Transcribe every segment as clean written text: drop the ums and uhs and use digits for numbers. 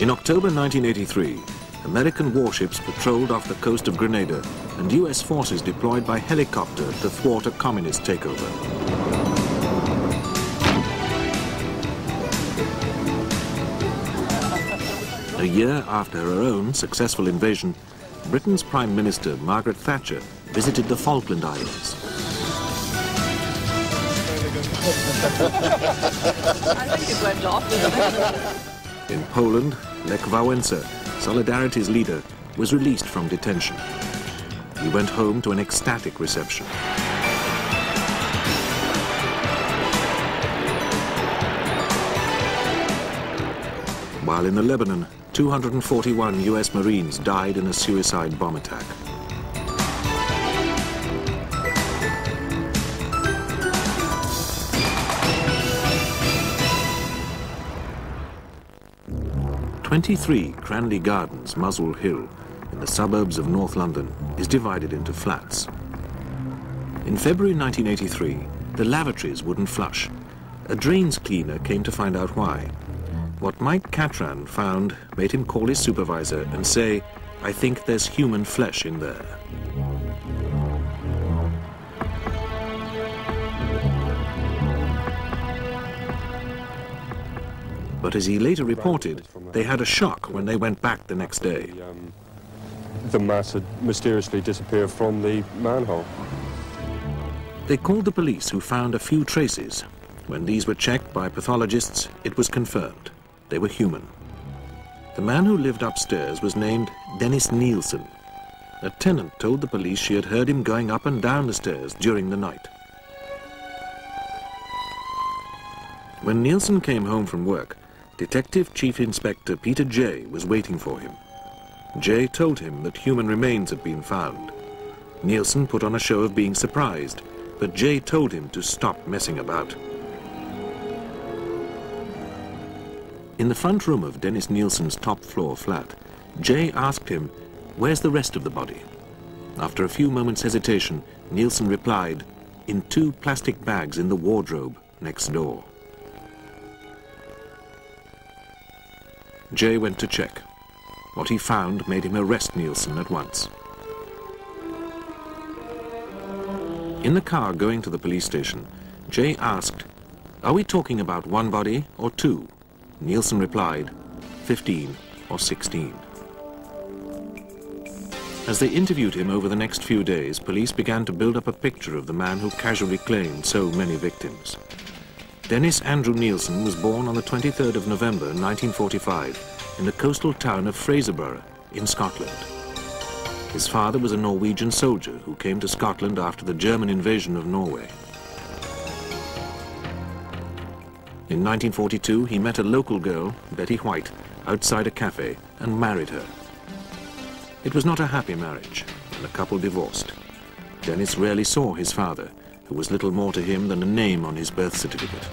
In October 1983, American warships patrolled off the coast of Grenada and US forces deployed by helicopter to thwart a communist takeover. A year after her own successful invasion, Britain's Prime Minister, Margaret Thatcher, visited the Falkland Islands. I think it went off. In Poland, Lech Wałęsa, Solidarity's leader, was released from detention. He went home to an ecstatic reception. While in the Lebanon, 241 US Marines died in a suicide bomb attack. "23 Cranley Gardens, Muswell Hill, in the suburbs of North London, is divided into flats. In February 1983, the lavatories wouldn't flush. A drains cleaner came to find out why. What Mike Catran found made him call his supervisor and say, 'I think there's human flesh in there.' But as he later reported, they had a shock when they went back the next day. The mass had mysteriously disappeared from the manhole. They called the police, who found a few traces. When these were checked by pathologists, it was confirmed. They were human. The man who lived upstairs was named Dennis Nilsen. A tenant told the police she had heard him going up and down the stairs during the night. When Nilsen came home from work, Detective Chief Inspector Peter Jay was waiting for him. Jay told him that human remains had been found. Nilsen put on a show of being surprised, but Jay told him to stop messing about. In the front room of Dennis Nilsen's top-floor flat, Jay asked him, "Where's the rest of the body?" After a few moments' hesitation, Nilsen replied, "In 2 plastic bags in the wardrobe next door." Jay went to check. What he found made him arrest Nilsen at once. In the car going to the police station, Jay asked, "Are we talking about 1 body or 2? Nilsen replied, 15 or 16. As they interviewed him over the next few days, police began to build up a picture of the man who casually claimed so many victims. Dennis Andrew Nilsen was born on the 23rd of November 1945 in the coastal town of Fraserburgh in Scotland. His father was a Norwegian soldier who came to Scotland after the German invasion of Norway. In 1942, he met a local girl, Betty White, outside a cafe and married her. It was not a happy marriage, and the couple divorced. Dennis rarely saw his father, who was little more to him than a name on his birth certificate.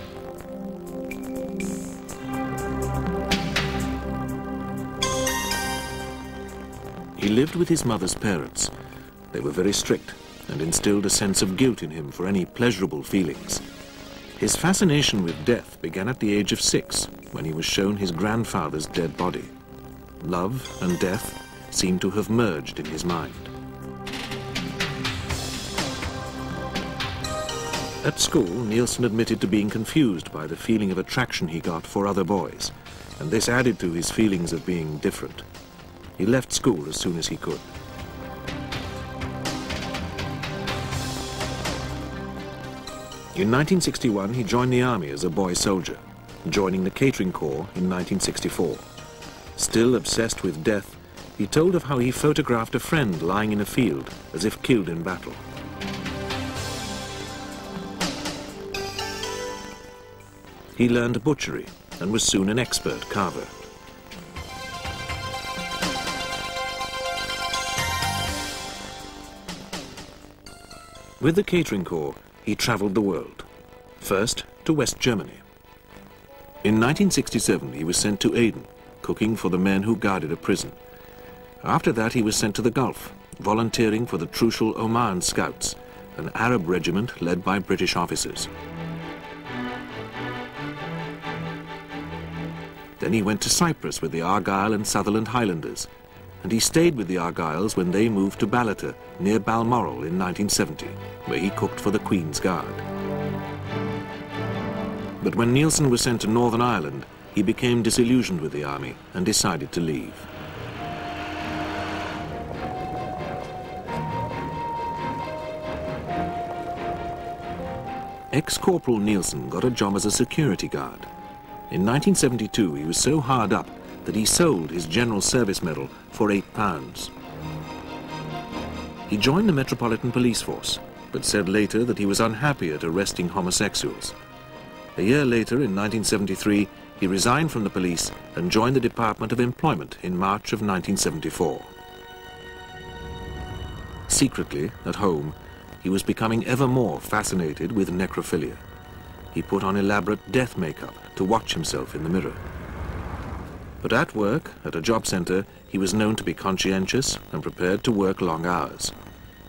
He lived with his mother's parents. They were very strict and instilled a sense of guilt in him for any pleasurable feelings. His fascination with death began at the age of 6, when he was shown his grandfather's dead body. Love and death seemed to have merged in his mind. At school, Nilsen admitted to being confused by the feeling of attraction he got for other boys, and this added to his feelings of being different. He left school as soon as he could. In 1961, he joined the army as a boy soldier, joining the catering corps in 1964. Still obsessed with death, he told of how he photographed a friend lying in a field as if killed in battle. He learned butchery and was soon an expert carver. With the catering corps, he traveled the world. First to West Germany. In 1967, he was sent to Aden, cooking for the men who guarded a prison. After that, he was sent to the Gulf, volunteering for the Trucial Oman Scouts, an Arab regiment led by British officers. Then he went to Cyprus with the Argyll and Sutherland Highlanders, and he stayed with the Argylls when they moved to Ballater, near Balmoral in 1970, where he cooked for the Queen's Guard. But when Nilsen was sent to Northern Ireland, he became disillusioned with the army and decided to leave. Ex-Corporal Nilsen got a job as a security guard. In 1972, he was so hard up that he sold his General Service Medal for £8. He joined the Metropolitan Police Force, but said later that he was unhappy at arresting homosexuals. A year later, in 1973, he resigned from the police and joined the Department of Employment in March of 1974. Secretly, at home, he was becoming ever more fascinated with necrophilia. He put on elaborate death makeup to watch himself in the mirror. But at work, at a job centre, he was known to be conscientious and prepared to work long hours.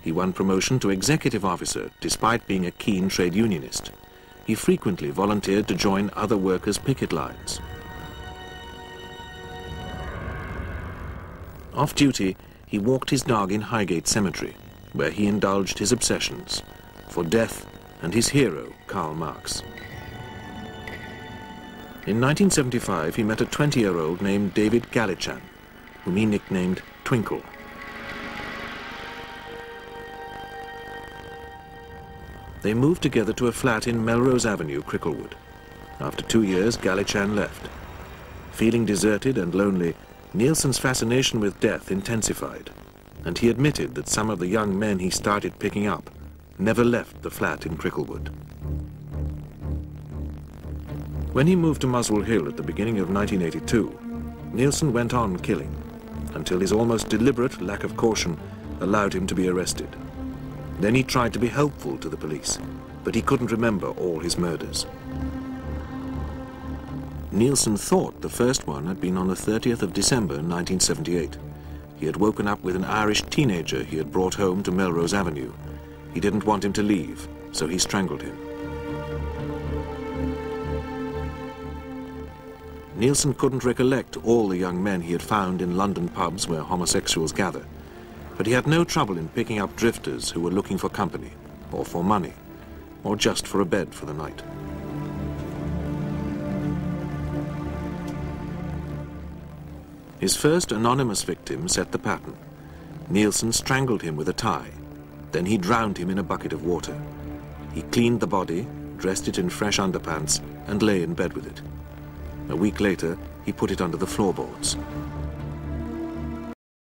He won promotion to executive officer despite being a keen trade unionist. He frequently volunteered to join other workers' picket lines. Off duty, he walked his dog in Highgate Cemetery, where he indulged his obsessions for death and his hero, Karl Marx. In 1975, he met a 20-year-old named David Galichan, whom he nicknamed Twinkle. They moved together to a flat in Melrose Avenue, Cricklewood. After 2 years, Galichan left. Feeling deserted and lonely, Nilsen's fascination with death intensified, and he admitted that some of the young men he started picking up never left the flat in Cricklewood. When he moved to Muswell Hill at the beginning of 1982, Nilsen went on killing, until his almost deliberate lack of caution allowed him to be arrested. Then he tried to be helpful to the police, but he couldn't remember all his murders. Nilsen thought the first one had been on the 30th of December 1978. He had woken up with an Irish teenager he had brought home to Melrose Avenue. He didn't want him to leave, so he strangled him. Nilsen couldn't recollect all the young men he had found in London pubs where homosexuals gather, but he had no trouble in picking up drifters who were looking for company, or for money, or just for a bed for the night. His first anonymous victim set the pattern. Nilsen strangled him with a tie. Then he drowned him in a bucket of water. He cleaned the body, dressed it in fresh underpants, and lay in bed with it. A week later, he put it under the floorboards.